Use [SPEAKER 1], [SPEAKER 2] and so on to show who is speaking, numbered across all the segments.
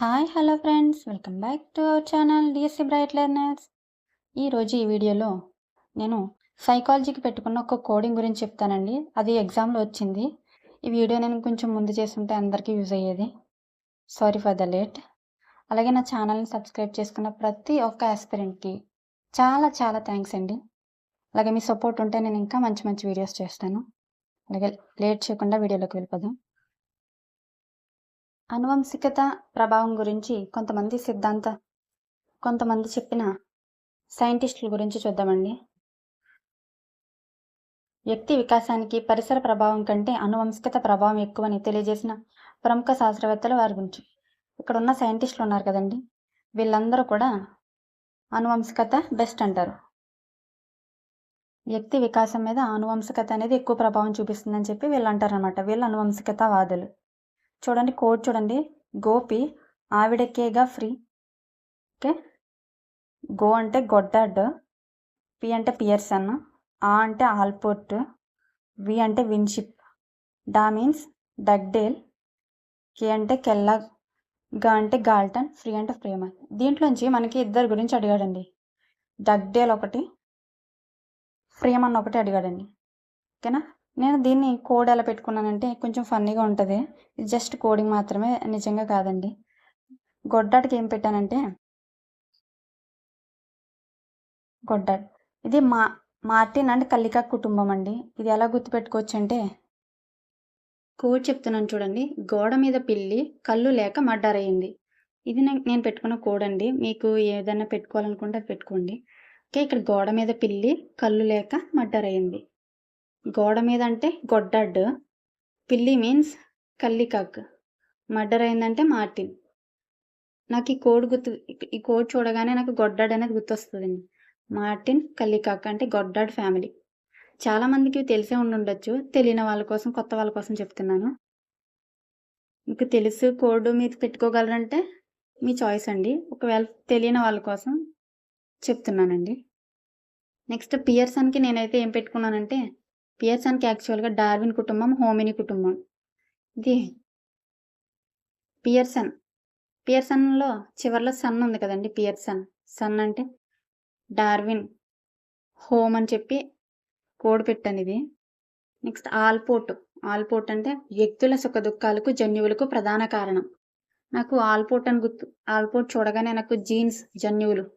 [SPEAKER 1] Hi hello friends, welcome back to our channel DSC bright learners. ఈరోజు ఈ వీడియోలో నేను సైకాలజీకి పెట్టుకున్న ఒక కోడింగ్ గురించి చెప్తానండి. అది ఎగ్జామ్లో వచ్చింది. ఈ వీడియో నేను కొంచెం ముందు చేస్తుంటే అందరికీ యూజ్ అయ్యేది. Sorry for the late. అలాగే నా ఛానల్ని సబ్స్క్రైబ్ చేసుకున్న ప్రతి ఒక్క ఆస్పిరెంట్కి చాలా చాలా థ్యాంక్స్ అండి. అలాగే మీ సపోర్ట్ ఉంటే నేను ఇంకా మంచి మంచి వీడియోస్ చేస్తాను. అలాగే లేట్ చేయకుండా వీడియోలోకి వెళ్ళిపోదాం. అనువంశికత ప్రభావం గురించి కొంతమంది చెప్పిన సైంటిస్టుల గురించి చూద్దామండి. వ్యక్తి వికాసానికి పరిసర ప్రభావం కంటే అనువంశికత ప్రభావం ఎక్కువని తెలియజేసిన ప్రముఖ శాస్త్రవేత్తలు వారి గురించి. ఇక్కడ ఉన్న సైంటిస్టులు ఉన్నారు కదండి, వీళ్ళందరూ కూడా అనువంశికత బెస్ట్ అంటారు. వ్యక్తి వికాసం మీద అనువంశికత అనేది ఎక్కువ ప్రభావం చూపిస్తుందని చెప్పి వీళ్ళు అంటారనమాట. వీళ్ళు అనువంశికతవాదులు. చూడండి, కోడ్ చూడండి. గోపి ఆవిడకేగా ఫ్రీ. ఓకే, గో అంటే గొడ్డాడ్, పి అంటే పియర్సన్, ఆ అంటే ఆల్పోర్ట్, వి అంటే విన్షిప్, డా మీన్స్ డగ్డేల్, కే అంటే కెల్లాగ్, గా అంటే గాల్టన్, ఫ్రీ అంటే ఫ్రేమన్. దీంట్లోంచి మనకి ఇద్దరు గురించి అడిగాడండి. డగ్డేల్ ఒకటి, ఫ్రేమన్ ఒకటి అడిగాడండి. ఓకేనా. నేను దీన్ని కోడ్ ఎలా పెట్టుకున్నానంటే కొంచెం ఫన్నీగా ఉంటుంది. ఇది జస్ట్ కోడింగ్ మాత్రమే, నిజంగా కాదండి. గొడ్డాడ్కి ఏం పెట్టానంటే గొడ్డాడ్, ఇది మార్టిన్ అండ్ కల్లికా కుటుంబం అండి. ఇది ఎలా గుర్తుపెట్టుకోవచ్చు అంటే కోడ్ చెప్తున్నాను చూడండి. గోడ మీద పిల్లి కళ్ళు లేక మర్డర్ అయ్యింది. ఇది నేను పెట్టుకున్న కోడ్ అండి. మీకు ఏదైనా పెట్టుకోవాలనుకుంటే అది పెట్టుకోండి. ఓకే, ఇక్కడ గోడ మీద పిల్లి కళ్ళు లేక మర్డర్ అయ్యింది. గోడ మీద అంటే గొడ్డాడ్, పిల్లి మీన్స్ కల్లికాక్, మర్డర్ అయిందంటే మార్టిన్. నాకు ఈ కోడ్ చూడగానే నాకు గొడ్డాడ్ అనేది గుర్తొస్తుందండి. మార్టిన్ కల్లికాక్ అంటే గొడ్డాడ్ ఫ్యామిలీ. చాలామందికి తెలిసే ఉండొచ్చు, తెలియని వాళ్ళ కోసం, కొత్త వాళ్ళ కోసం చెప్తున్నాను. మీకు తెలుసు కోడ్ మీరు పెట్టుకోగలరంటే మీ చాయిస్ అండి. ఒకవేళ తెలియని వాళ్ళ కోసం చెప్తున్నానండి. నెక్స్ట్ పియర్సన్కి నేనైతే ఏం పెట్టుకున్నానంటే, పియర్సన్కి యాక్చువల్గా డార్విన్ కుటుంబం, హోమిని కుటుంబం. ఇది పియర్సన్లో చివరిలో సన్ ఉంది కదండి. సన్ అంటే డార్విన్, హోమ్ అని చెప్పి కోడ్ పెట్టాను ఇది. నెక్స్ట్ ఆల్పోర్ట్ అంటే వ్యక్తుల సుఖ దుఃఖాలకు జన్యువులకు ప్రధాన కారణం. నాకు ఆల్పోర్ట్ చూడగానే నాకు జీన్స్, జన్యువులు,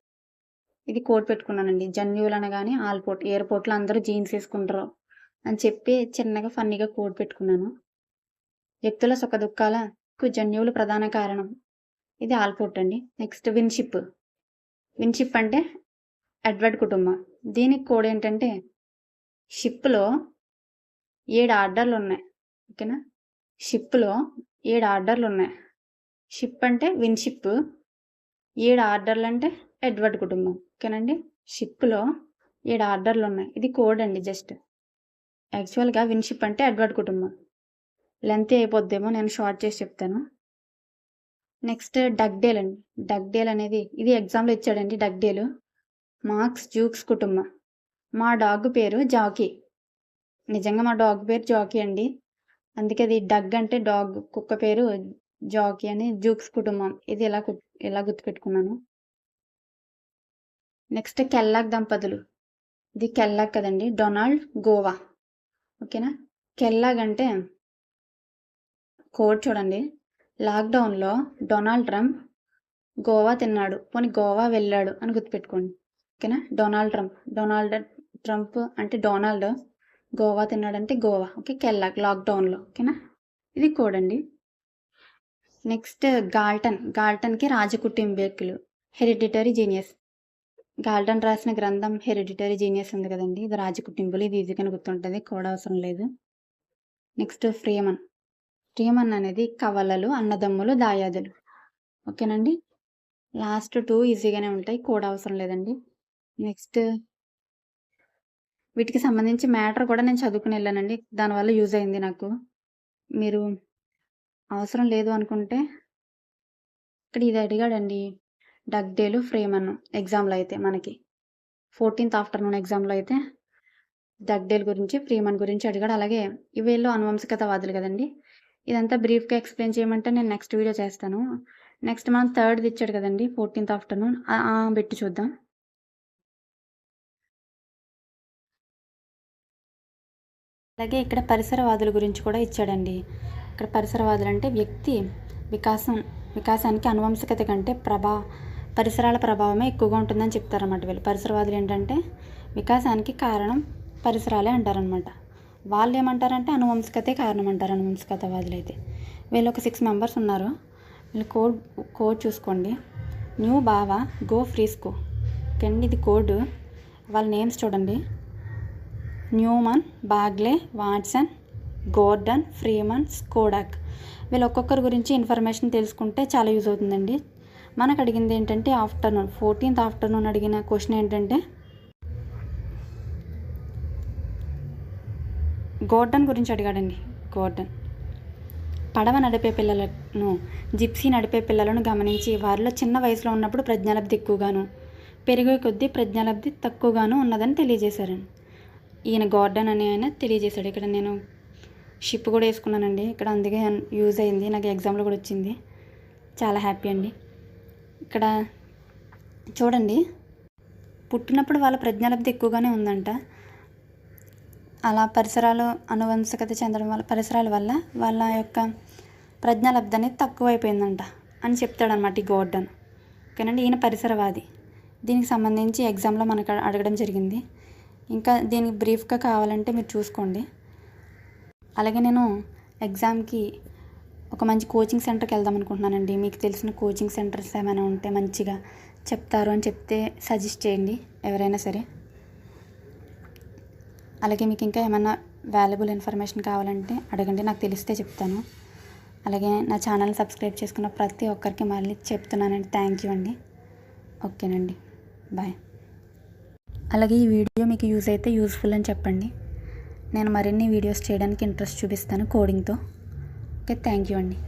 [SPEAKER 1] ఇది కోడ్ పెట్టుకున్నానండి. జన్యువులు అనగానే ఆల్పోర్ట్, ఎయిర్పోర్ట్లో అందరూ జీన్స్ వేసుకుంటారు అని చెప్పి చిన్నగా ఫన్నీగా కోడ్ పెట్టుకున్నాను. వ్యక్తుల సుఖ దుఃఖాలకు జన్యువులు ప్రధాన కారణం, ఇది ఆల్పోర్ట్ అండి. నెక్స్ట్ విన్షిప్ అంటే ఎడ్వర్డ్ కుటుంబం. దీనికి కోడ్ ఏంటంటే షిప్లో 7 ఆర్డర్లు ఉన్నాయి. ఓకేనా, షిప్లో 7 ఆర్డర్లు ఉన్నాయి. షిప్ అంటే విన్షిప్, 7 ఆర్డర్లు అంటే ఎడ్వర్డ్ కుటుంబం. ఓకేనండి, షిప్లో 7 ఆర్డర్లు ఉన్నాయి. ఇది కోడ్ అండి. జస్ట్ యాక్చువల్గా విన్షిప్ అంటే ఎడ్వర్డ్ కుటుంబం. లెంత్ అయిపోద్దేమో, నేను షార్ట్ చేసి చెప్తాను. నెక్స్ట్ డగ్డేల్ అండి. డగ్డేల్ అనేది ఇది ఎగ్జామ్లో ఇచ్చాడండి. డగ్డేల్ మార్క్స్ జూక్స్ కుటుంబం. మా డాగ్ పేరు జాకీ. నిజంగా మా డాగ్ పేరు జాకీ అండి. అందుకే అది డగ్ అంటే డాగ్, కుక్క పేరు జాకీ అని, జూక్స్ కుటుంబం. ఇది ఎలా గుర్తుపెట్టుకున్నాను. నెక్స్ట్ కెల్లాగ్ దంపతులు. ఇది కెల్లాగ్ కదండి, డొనాల్డ్, గోవా. ఓకేనా, కెల్లాగ్ అంటే కోడ్ చూడండి. లాక్డౌన్లో డొనాల్డ్ ట్రంప్ గోవా తిన్నాడు, పోనీ గోవా వెళ్ళాడు అని గుర్తుపెట్టుకోండి. ఓకేనా, డొనాల్డ్ ట్రంప్ అంటే డొనాల్డ్, గోవా తిన్నాడంటే గోవా. ఓకే, కెల్లాగ్ లాక్డౌన్లో. ఓకేనా, ఇది కోడ్ అండి. నెక్స్ట్ గాల్టన్కి రాజకుటుంబీకులు, హెరిడిటరీ జీనియస్. గాల్టన్ రాసిన గ్రంథం హెరిడిటరీ జీనియస్ ఉంది కదండి, ఇది రాజకుటుంబులు. ఇది ఈజీగానే గుర్తుంటుంది, కోడ్ అవసరం లేదు. నెక్స్ట్ ఫ్రీమన్ అనేది కవలలు, అన్నదమ్ములు, దాయాదులు. ఓకేనండి, లాస్ట్ 2 ఈజీగానే ఉంటాయి, కోడ్ అవసరం లేదండి. నెక్స్ట్ వీటికి సంబంధించి మ్యాటర్ కూడా నేను చదువుకుని వెళ్ళానండి, దానివల్ల యూజ్ అయింది నాకు. మీరు అవసరం లేదు అనుకుంటే ఇక్కడ ఇది అడిగాడండి, డగ్డేలు, ఫ్రేమన్. ఎగ్జామ్లో అయితే మనకి 14th ఆఫ్టర్నూన్ ఎగ్జామ్లో అయితే డగ్డేల్ గురించి, ఫ్రీమన్ గురించి అడిగాడు. అలాగే వీళ్ళు అనువంశికతవాదులు కదండి. ఇదంతా బ్రీఫ్గా ఎక్స్ప్లెయిన్ చేయమంటే నేను నెక్స్ట్ వీడియో చేస్తాను. నెక్స్ట్ మనం థర్డ్ది ఇచ్చాడు కదండి 14th ఆఫ్టర్నూన్ పెట్టి చూద్దాం. అలాగే ఇక్కడ పరిసరవాదుల గురించి కూడా ఇచ్చాడండి. ఇక్కడ పరిసరవాదులు అంటే వ్యక్తి వికాసానికి అనువంశికత కంటే పరిసరాల ప్రభావమే ఎక్కువగా ఉంటుందని చెప్తారన్నమాట వీళ్ళు. పరిసరవాదులు ఏంటంటే వికాసానికి కారణం పరిసరాలే అంటారనమాట. వాళ్ళు ఏమంటారంటే అనువంశికతే కారణం అంటారు, అనువంశికతవాదులు అయితే. వీళ్ళు ఒక 6 మెంబర్స్ ఉన్నారు. వీళ్ళు కోడ్ చూసుకోండి. న్యూ బావా గో ఫ్రీ స్కో. ఓకేండి, ఇది కోడ్. వాళ్ళ నేమ్స్ చూడండి. Neumann, Bagley, Watson, Gordon, Freeman, స్కోడాక్. వీళ్ళు ఒక్కొక్కరి గురించి ఇన్ఫర్మేషన్ తెలుసుకుంటే చాలా యూజ్ అవుతుందండి. మనకు అడిగింది ఏంటంటే 14th ఆఫ్టర్నూన్ అడిగిన క్వశ్చన్ ఏంటంటే గోర్డన్ గురించి అడిగాడండి. గోర్డన్ పడవ నడిపే పిల్లలను, జిప్సీ నడిపే పిల్లలను గమనించి వారిలో చిన్న వయసులో ఉన్నప్పుడు ప్రజ్ఞాలబ్ధి ఎక్కువగాను, పెరిగే కొద్దీ ప్రజ్ఞాలబ్ధి తక్కువగాను ఉన్నదని తెలియజేశారండి. ఈయన గోర్డన్ అనే ఆయన తెలియజేశాడు. ఇక్కడ నేను షిప్ కూడా వేసుకున్నానండి ఇక్కడ, అందుకే యూజ్ అయింది, నాకు ఎగ్జామ్లో కూడా వచ్చింది. చాలా హ్యాపీ అండి. ఇక్కడ చూడండి, పుట్టినప్పుడు వాళ్ళ ప్రజ్ఞాలబ్ధి ఎక్కువగానే ఉందంట. అలా పరిసరాలు అనువంశికత చెందడం వల్ల, పరిసరాల వల్ల వాళ్ళ యొక్క ప్రజ్ఞాలబ్ధి అనేది తక్కువైపోయిందంట అని చెప్తాడనమాట ఈ గోర్డన్. ఓకేనండి, ఈయన పరిసరవాది. దీనికి సంబంధించి ఎగ్జామ్లో మనకు అడగడం జరిగింది. ఇంకా దీనికి బ్రీఫ్గా కావాలంటే మీరు చూసుకోండి. అలాగే నేను ఎగ్జామ్కి ఒక మంచి కోచింగ్ సెంటర్కి వెళ్దాం అనుకుంటున్నానండి. మీకు తెలిసిన కోచింగ్ సెంటర్స్ ఏమైనా ఉంటే మంచిగా చెప్తారు అని చెప్తే సజెస్ట్ చేయండి ఎవరైనా సరే. అలాగే మీకు ఇంకా ఏమైనా వాల్యుబుల్ ఇన్ఫర్మేషన్ కావాలంటే అడగండి, నాకు తెలిస్తే చెప్తాను. అలాగే నా ఛానల్ సబ్స్క్రైబ్ చేసుకున్న ప్రతి ఒక్కరికి మళ్ళీ చెప్తున్నానండి, థ్యాంక్ యూ అండి. ఓకేనండి, బాయ్. అలాగే ఈ వీడియో మీకు యూజ్ అయితే యూజ్ఫుల్ అని చెప్పండి. నేను మరిన్ని వీడియోస్ చేయడానికి ఇంట్రెస్ట్ చూపిస్తాను కోడింగ్తో. ఓకే, థ్యాంక్ యూ అండి.